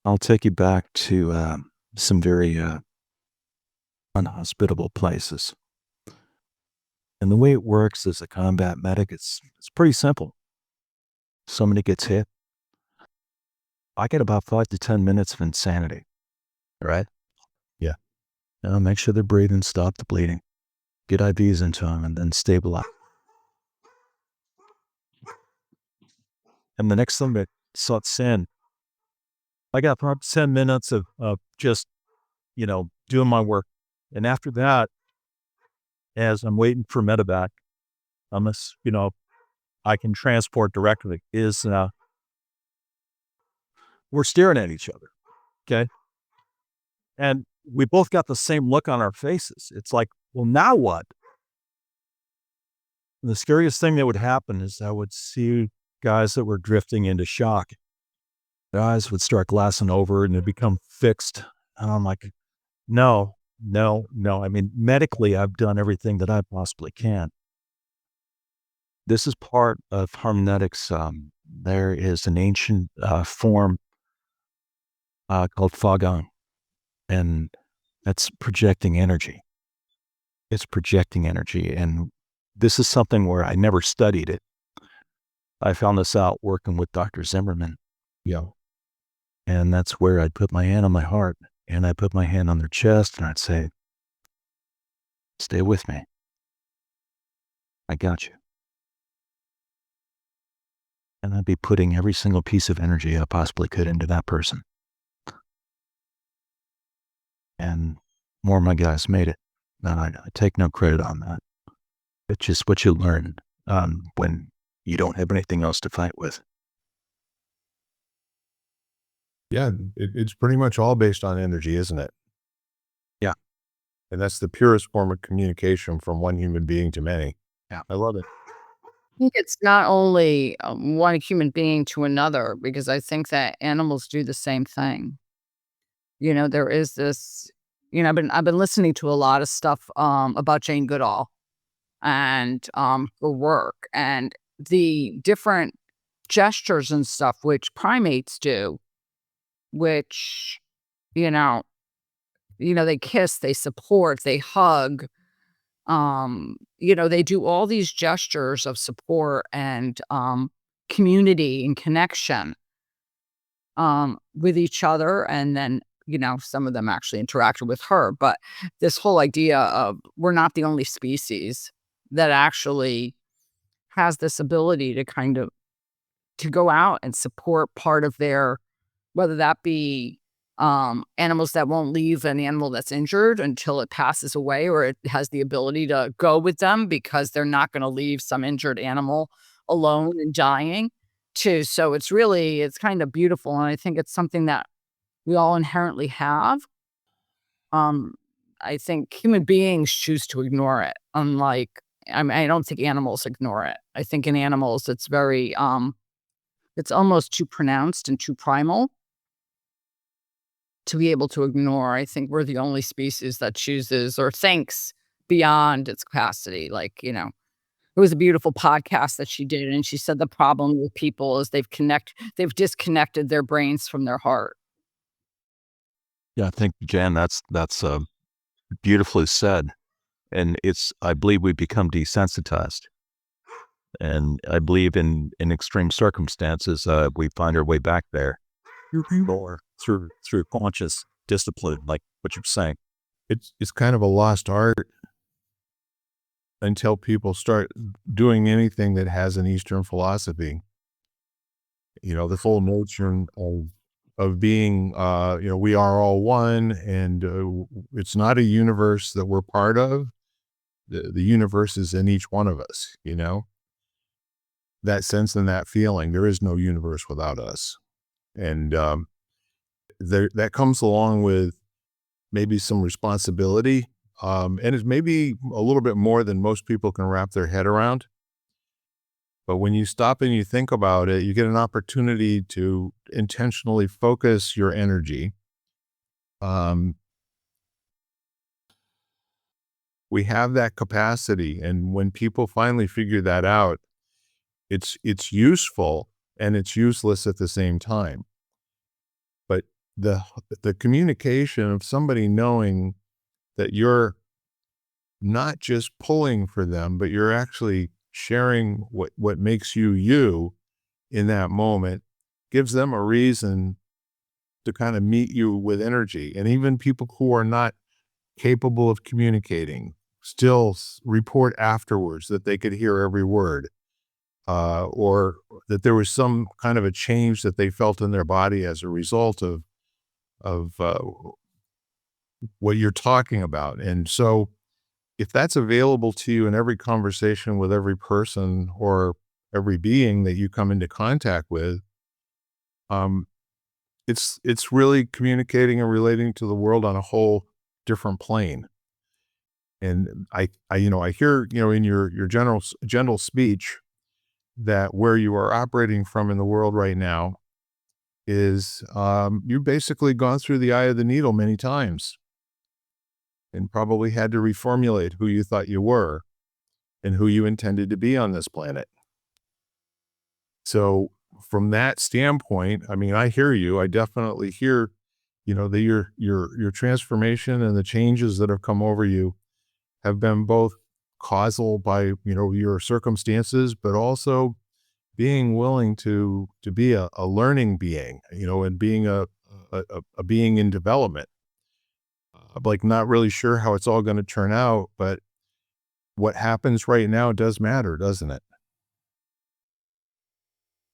I'll take you back to some very unhospitable places. And the way it works as a combat medic, it's pretty simple. Somebody gets hit. I get about 5 to 10 minutes of insanity. All right?
Yeah.
Now make sure they're breathing, stop the bleeding, get IVs into them, and then stabilize. And the next thing that sucks in, I got probably 10 minutes of just, doing my work. And after that, as I'm waiting for medevac, I can transport directly, we're staring at each other. Okay. And we both got the same look on our faces. It's like, well, now what? And the scariest thing that would happen is I would see guys that were drifting into shock. Their eyes would start glassing over and they'd become fixed. And I'm like, no. I mean, medically, I've done everything that I possibly can. This is part of harmonetics. There is an ancient form called Fagang, and that's projecting energy. It's projecting energy. And this is something where I never studied it. I found this out working with Dr. Zimmerman.
Yeah.
And that's where I'd put my hand on my heart and I'd put my hand on their chest and I'd say, stay with me. I got you. And I'd be putting every single piece of energy I possibly could into that person. And more of my guys made it. And I take no credit on that. It's just what you learn when you don't have anything else to fight with.
Yeah. It's pretty much all based on energy, isn't it?
Yeah.
And that's the purest form of communication from one human being to many.
Yeah.
I love it.
I think it's not only one human being to another, because I think that animals do the same thing. There is this, I've been listening to a lot of stuff about Jane Goodall and her work and the different gestures and stuff which primates do, which, they kiss, they support, they hug. They do all these gestures of support and community and connection. with each other. And then, some of them actually interacted with her. But this whole idea of we're not the only species that actually has this ability to kind of to go out and support part of their, whether that be animals that won't leave an animal that's injured until it passes away, or it has the ability to go with them because they're not going to leave some injured animal alone and dying too. So it's kind of beautiful. And I think it's something that we all inherently have. Um, I think human beings choose to ignore it. Unlike, I mean, I don't think animals ignore it. I think in animals, it's very, it's almost too pronounced and too primal to be able to ignore. I think we're the only species that chooses or thinks beyond its capacity. Like, it was a beautiful podcast that she did, and she said the problem with people is they've disconnected their brains from their heart.
Yeah, I think, Jan, that's beautifully said. And I believe we become desensitized. And I believe in extreme circumstances, we find our way back there. Or through conscious discipline, like what you're saying.
It's kind of a lost art until people start doing anything that has an Eastern philosophy. The whole notion of being, we are all one, and it's not a universe that we're part of. The universe is in each one of us, that sense and that feeling. There is no universe without us. And that comes along with maybe some responsibility. And it's maybe a little bit more than most people can wrap their head around. But when you stop and you think about it, you get an opportunity to intentionally focus your energy. We have that capacity. And when people finally figure that out, it's useful and it's useless at the same time. But the communication of somebody knowing that you're not just pulling for them, but you're actually sharing what makes you you in that moment, gives them a reason to kind of meet you with energy. And even people who are not capable of communicating still report afterwards that they could hear every word, or that there was some kind of a change that they felt in their body as a result of what you're talking about. And so if that's available to you in every conversation with every person or every being that you come into contact with, it's really communicating and relating to the world on a whole different plane. And I hear, in your gentle speech, that where you are operating from in the world right now is, you've basically gone through the eye of the needle many times and probably had to reformulate who you thought you were and who you intended to be on this planet. So from that standpoint, I mean, I hear you. I definitely hear, your transformation and the changes that have come over you have been both causal by, your circumstances, but also being willing to be a learning being, and being a being in development. Like, not really sure how it's all going to turn out, but what happens right now does matter, doesn't it?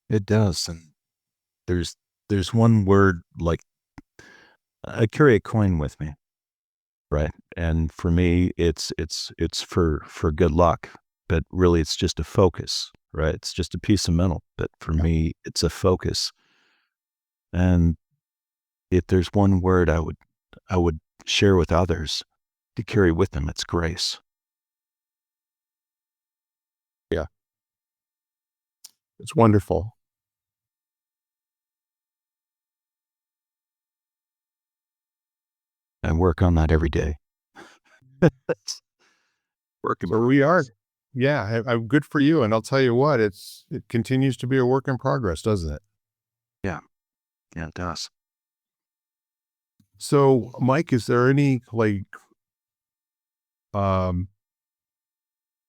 It does. And there's one word, like, I carry a coin with me, right? And for me, it's for good luck, but really it's just a focus, right? It's just a piece of metal, but for me, it's a focus. And if there's one word I would share with others to carry with them, it's grace.
Yeah. It's wonderful.
I work on that every day. Working.
So we are. Yeah. I'm good for you. And I'll tell you what, it continues to be a work in progress, doesn't it?
Yeah. Yeah, it does.
So, Mike, is there any,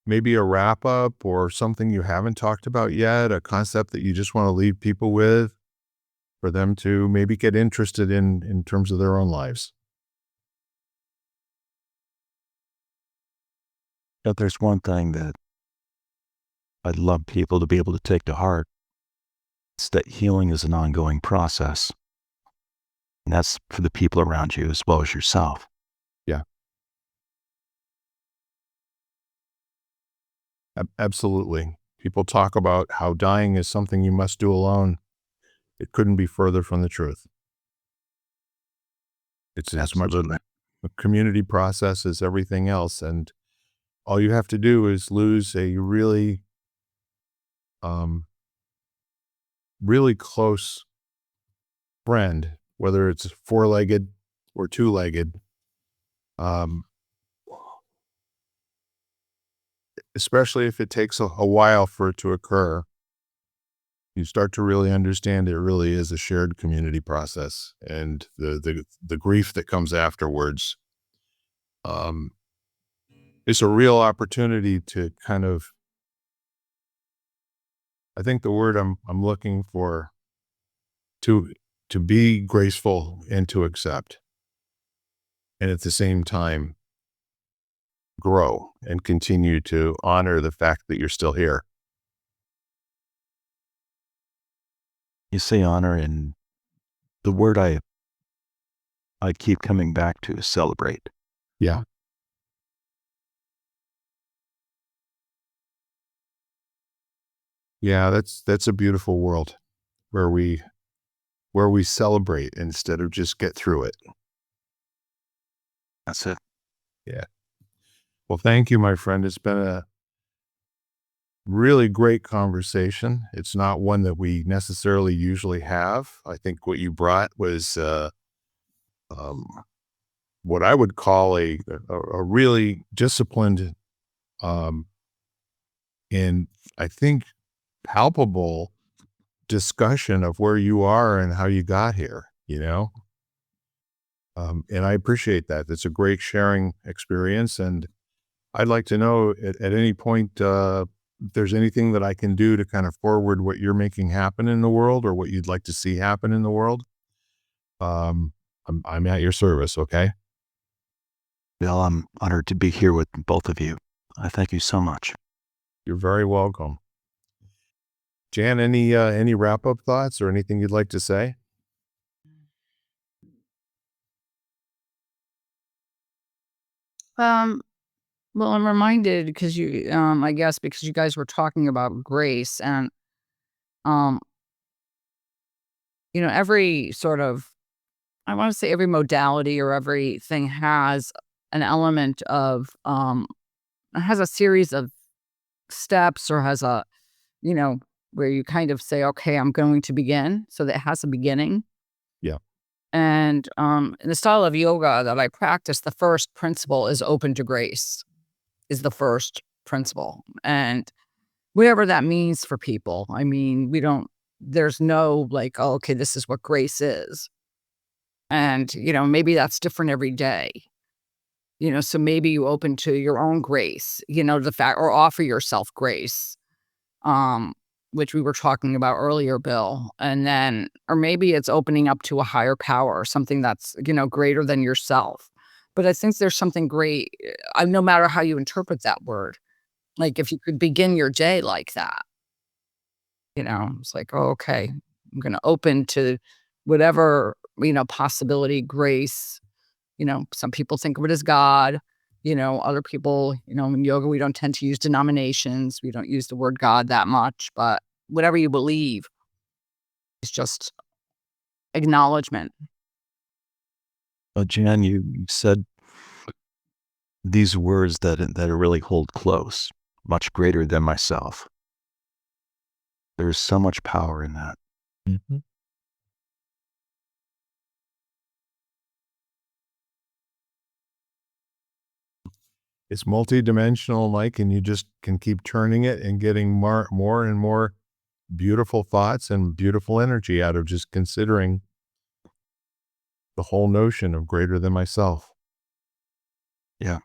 maybe a wrap up or something you haven't talked about yet, a concept that you just want to leave people with? for them to maybe get interested in terms of their own lives.
But there's one thing that I'd love people to be able to take to heart. It's that healing is an ongoing process. And that's for the people around you as well as yourself.
Yeah. Absolutely. People talk about how dying is something you must do alone. It couldn't be further from the truth. It's as much a community process as everything else. And all you have to do is lose a really, really close friend, whether it's four-legged or two-legged, especially if it takes a while for it to occur. You start to really understand it really is a shared community process, and the grief that comes afterwards is a real opportunity to kind of, I think the word I'm looking for, to be graceful and to accept, and at the same time grow and continue to honor the fact that you're still here.
You say honor, and the word I keep coming back to is celebrate.
Yeah. Yeah, that's a beautiful world where we celebrate instead of just get through it.
That's it.
Yeah. Well, thank you, my friend. It's been a really great conversation. It's not one that we necessarily usually have. I think what you brought was what I would call a really disciplined and I think palpable discussion of where you are and how you got here, and I appreciate that. It's a great sharing experience, and I'd like to know at any point if there's anything that I can do to kind of forward what you're making happen in the world or what you'd like to see happen in the world. I'm at your service. Okay.
Bill, I'm honored to be here with both of you. I thank you so much.
You're very welcome. Jan, any wrap up thoughts or anything you'd like to say?
Well, I'm reminded because I guess because you guys were talking about grace and, um, every sort of, I want to say every modality or everything has an element of, has a series of steps or has a, you know, where you kind of say, okay, I'm going to begin. So that it has a beginning.
Yeah.
And in the style of yoga that I practice, the first principle is open to grace, is the first principle. And whatever that means for people, I mean, there's no like, oh, okay, this is what grace is. And, maybe that's different every day. So maybe you open to your own grace, the fact, or offer yourself grace, um, which we were talking about earlier, Bill. And then, or maybe it's opening up to a higher power, something that's, greater than yourself. But I think there's something great, no matter how you interpret that word. Like if you could begin your day like that, it's like, oh, okay, I'm going to open to whatever, possibility, grace. Some people think of it as God. Other people, in yoga, we don't tend to use denominations. We don't use the word God that much, but whatever you believe is just acknowledgement.
Jan, you said these words that really hold close, much greater than myself. There's so much power in that.
Mm-hmm. It's multidimensional, Mike, and you just can keep turning it and getting more and more beautiful thoughts and beautiful energy out of just considering the whole notion of greater than myself.
Yeah.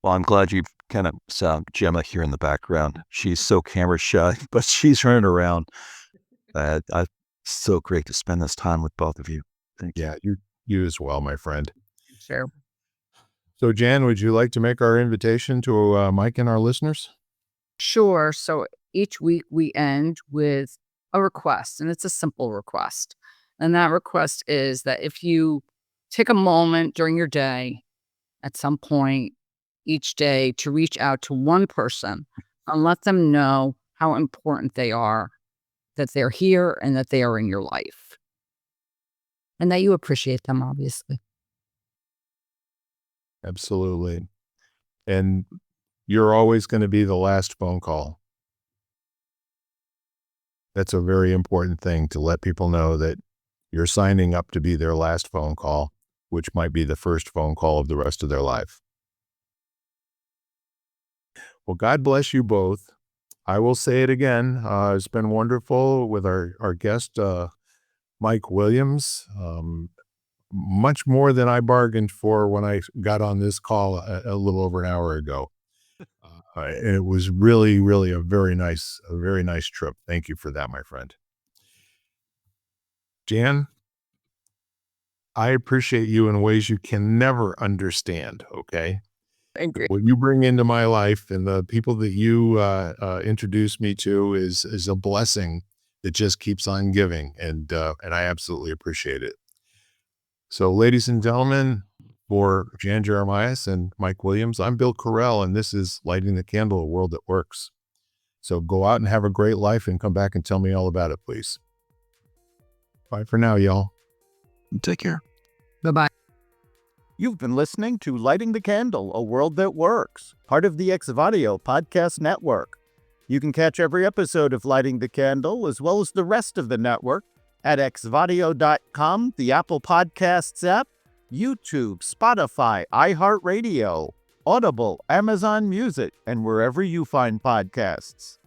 Well, I'm glad you kind of saw Gemma here in the background. She's so camera shy, but she's running around. So great to spend this time with both of you. Thank you.
Yeah, you as well, my friend.
Sure.
So, Jan, would you like to make our invitation to Mike and our listeners?
Sure. So each week we end with a request, and it's a simple request. And that request is that if you take a moment during your day, at some point each day, to reach out to one person and let them know how important they are, that they're here and that they are in your life, and that you appreciate them, obviously.
Absolutely. And you're always going to be the last phone call. That's a very important thing, to let people know that you're signing up to be their last phone call, which might be the first phone call of the rest of their life. Well, God bless you both. I will say it again. It's been wonderful with our guest, Mike Williams. Much more than I bargained for when I got on this call a little over an hour ago. It was really, really a very nice trip. Thank you for that, my friend. Jan, I appreciate you in ways you can never understand, okay?
Thank you.
What you bring into my life and the people that you introduce me to is a blessing that just keeps on giving, and I absolutely appreciate it. So, ladies and gentlemen, for Jan Jeremias and Mike Williams, I'm Bill Correll, and this is Lighting the Candle, a World That Works. So go out and have a great life and come back and tell me all about it, please. Bye for now, y'all.
Take care.
Bye-bye.
You've been listening to Lighting the Candle, a World That Works, part of the Xvadio Podcast Network. You can catch every episode of Lighting the Candle, as well as the rest of the network, at xvadio.com, the Apple Podcasts app, YouTube, Spotify, iHeartRadio, Audible, Amazon Music, and wherever you find podcasts.